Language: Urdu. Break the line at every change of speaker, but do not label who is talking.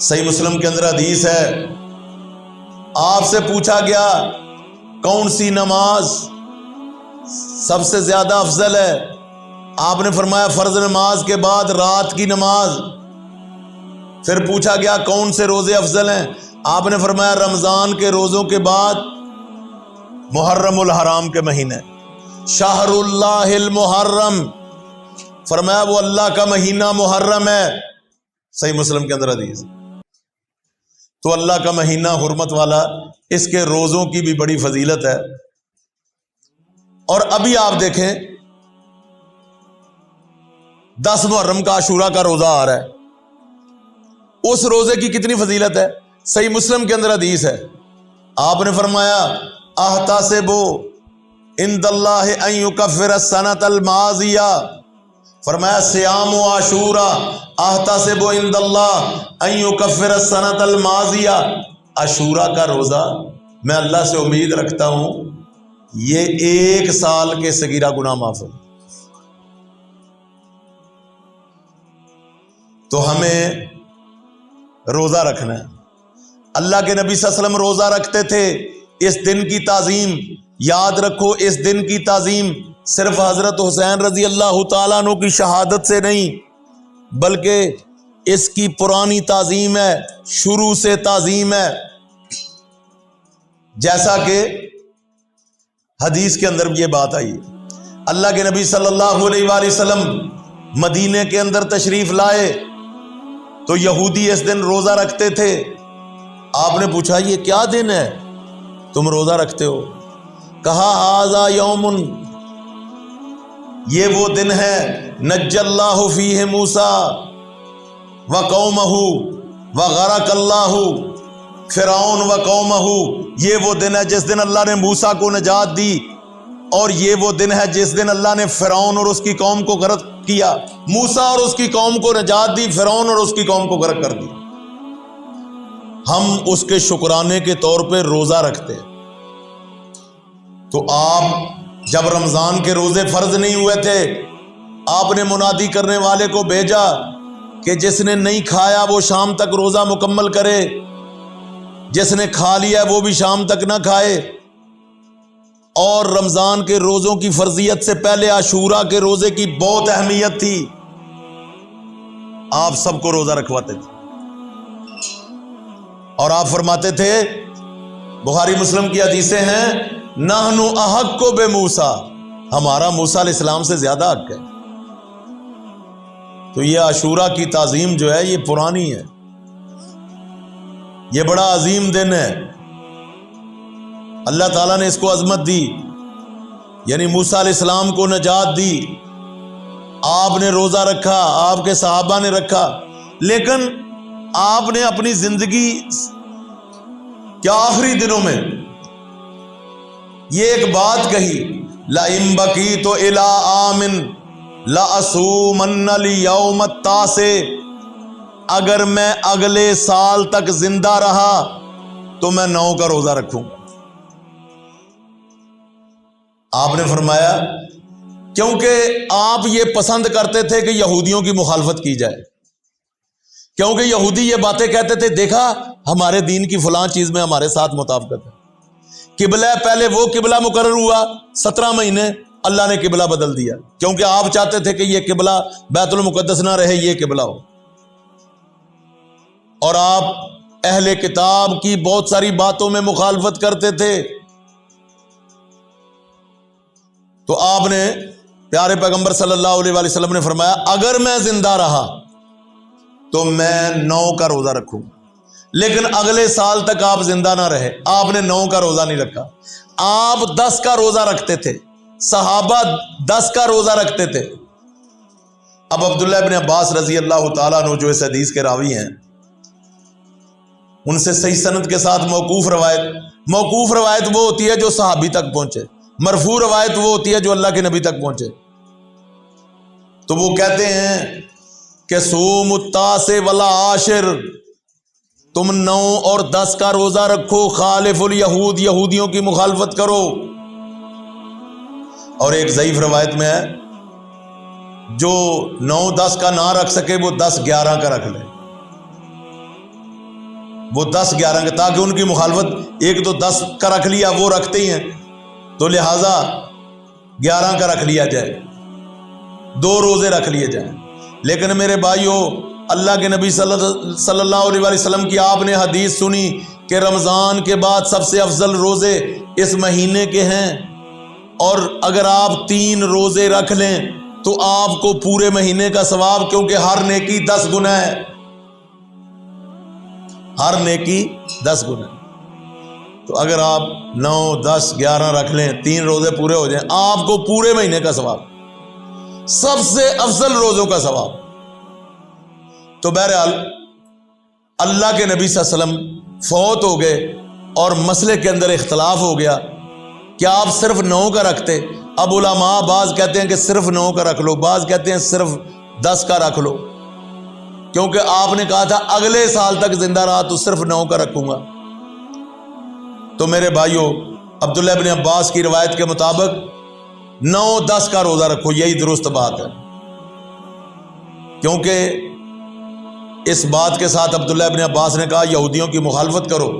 صحیح مسلم کے اندر حدیث ہے، آپ سے پوچھا گیا کون سی نماز سب سے زیادہ افضل ہے؟ آپ نے فرمایا فرض نماز کے بعد رات کی نماز۔ پھر پوچھا گیا کون سے روزے افضل ہیں؟ آپ نے فرمایا رمضان کے روزوں کے بعد محرم الحرام کے مہینے، شہر اللہ المحرم، فرمایا وہ اللہ کا مہینہ محرم ہے۔ صحیح مسلم کے اندر حدیث۔ تو اللہ کا مہینہ حرمت والا، اس کے روزوں کی بھی بڑی فضیلت ہے۔ اور ابھی آپ دیکھیں 10 محرم کا عاشورہ کا روزہ آ رہا ہے، اس روزے کی کتنی فضیلت ہے۔ صحیح مسلم کے اندر حدیث ہے، آپ نے فرمایا احتسب عند اللہ ان یکفر السنۃ الماضیہ، فرمایا صیام و عاشورہ احتسب عند اللہ ان یکفر السنۃ الماضیہ، عاشورہ کا روزہ میں اللہ سے امید رکھتا ہوں یہ 1 سال کے صغیرہ گناہ معاف ہو۔ تو ہمیں روزہ رکھنا ہے۔ اللہ کے نبی صلی اللہ علیہ وسلم روزہ رکھتے تھے۔ اس دن کی تعظیم یاد رکھو، اس دن کی تعظیم صرف حضرت حسین رضی اللہ تعالیٰ عنہ کی شہادت سے نہیں، بلکہ اس کی پرانی تعظیم ہے، شروع سے تعظیم ہے۔ جیسا کہ حدیث کے اندر یہ بات آئی، اللہ کے نبی صلی اللہ علیہ وآلہ وسلم مدینے کے اندر تشریف لائے تو یہودی اس دن روزہ رکھتے تھے۔ آپ نے پوچھا یہ کیا دن ہے تم روزہ رکھتے ہو؟ کہا ھذا یوم، یہ وہ دن ہے نجی اللہ فیہ موسیٰ وقومہ وغرق اللہ فرعون وقومہ، یہ وہ دن ہے جس دن اللہ نے موسیٰ کو نجات دی، اور یہ وہ دن ہے جس دن اللہ نے فرعون اور اس کی قوم کو غرق کیا۔ موسیٰ اور اس کی قوم کو نجات دی، فرعون اور اس کی قوم کو غرق کر دی۔ ہم اس کے شکرانے کے طور پہ روزہ رکھتے ہیں۔ تو آپ جب رمضان کے روزے فرض نہیں ہوئے تھے، آپ نے منادی کرنے والے کو بھیجا کہ جس نے نہیں کھایا وہ شام تک روزہ مکمل کرے، جس نے کھا لیا وہ بھی شام تک نہ کھائے۔ اور رمضان کے روزوں کی فرضیت سے پہلے عاشورہ کے روزے کی بہت اہمیت تھی، آپ سب کو روزہ رکھواتے تھے۔ اور آپ فرماتے تھے، بخاری مسلم کی حدیثیں ہیں، نحن احق بموسیٰ، ہمارا موسیٰ علیہ السلام سے زیادہ حق ہے۔ تو یہ عاشورہ کی تعظیم جو ہے یہ پرانی ہے، یہ بڑا عظیم دن ہے۔ اللہ تعالیٰ نے اس کو عظمت دی، یعنی موسیٰ علیہ السلام کو نجات دی۔ آپ نے روزہ رکھا، آپ کے صحابہ نے رکھا، لیکن آپ نے اپنی زندگی کے آخری دنوں میں یہ ایک بات کہی، لَإِن بَقِيتُ إِلَىٰ عَامٍ لَأَصُومَنَّ الْيَوْمَ التَّاسِعَ، اگر میں اگلے سال تک زندہ رہا تو میں 9 کا روزہ رکھوں۔ آپ نے فرمایا کیونکہ آپ یہ پسند کرتے تھے کہ یہودیوں کی مخالفت کی جائے، کیونکہ یہودی یہ باتیں کہتے تھے، دیکھا ہمارے دین کی فلاں چیز میں ہمارے ساتھ مطابقت ہے۔ قبلہ پہلے وہ قبلہ مقرر ہوا، 17 مہینے اللہ نے قبلہ بدل دیا، کیونکہ آپ چاہتے تھے کہ یہ قبلہ بیت المقدس نہ رہے، یہ قبلہ ہو۔ اور آپ اہل کتاب کی بہت ساری باتوں میں مخالفت کرتے تھے۔ تو آپ نے پیارے پیغمبر صلی اللہ علیہ وآلہ وسلم نے فرمایا اگر میں زندہ رہا تو میں 9 کا روزہ رکھوں، لیکن اگلے سال تک آپ زندہ نہ رہے، آپ نے 9 کا روزہ نہیں رکھا، آپ 10 کا روزہ رکھتے تھے، صحابہ 10 کا روزہ رکھتے تھے۔ اب عبداللہ ابن عباس رضی اللہ تعالیٰ عنہ جو اس حدیث کے راوی ہیں، ان سے صحیح سند کے ساتھ موقوف روایت وہ ہوتی ہے جو صحابی تک پہنچے، مرفوع روایت وہ ہوتی ہے جو اللہ کے نبی تک پہنچے۔ تو وہ کہتے ہیں کہ صوم التاسع والعاشر، تم 9 اور 10 کا روزہ رکھو، خالف الیہود، یہودیوں کی مخالفت کرو۔ اور ایک ضعیف روایت میں ہے جو 9 10 کا نہ رکھ سکے وہ 10 11 کا رکھ لے۔ وہ 10-11 کے، تاکہ ان کی مخالفت، ایک تو 10 کا رکھ لیا وہ رکھتے ہی ہیں تو لہٰذا 11 کا رکھ لیا جائے، 2 روزے رکھ لیے جائیں۔ لیکن میرے بھائیوں، اللہ کے نبی صلی اللہ علیہ وسلم کی آپ نے حدیث سنی کہ رمضان کے بعد سب سے افضل روزے اس مہینے کے ہیں، اور اگر آپ 3 روزے رکھ لیں تو آپ کو پورے مہینے کا ثواب، کیونکہ ہر نیکی 10 گنا ہے، ہر نیکی 10 گنا ہے۔ تو اگر آپ 9، 10، 11 رکھ لیں، 3 روزے پورے ہو جائیں، آپ کو پورے مہینے کا ثواب، سب سے افضل روزوں کا ثواب۔ تو بہرحال اللہ کے نبی صلی اللہ علیہ وسلم فوت ہو گئے اور مسئلے کے اندر اختلاف ہو گیا کہ آپ صرف 9 کا رکھتے۔ اب علماء بعض کہتے ہیں کہ صرف 9 کا رکھ لو، بعض کہتے ہیں صرف 10 کا رکھ لو، کیونکہ آپ نے کہا تھا اگلے سال تک زندہ رہا تو صرف 9 کا رکھوں گا۔ تو میرے بھائیوں، عبداللہ ابن عباس کی روایت کے مطابق 9-10 کا روزہ رکھو، یہی درست بات ہے، کیونکہ اس بات کے ساتھ عبداللہ ابن عباس نے کہا یہودیوں کی مخالفت کرو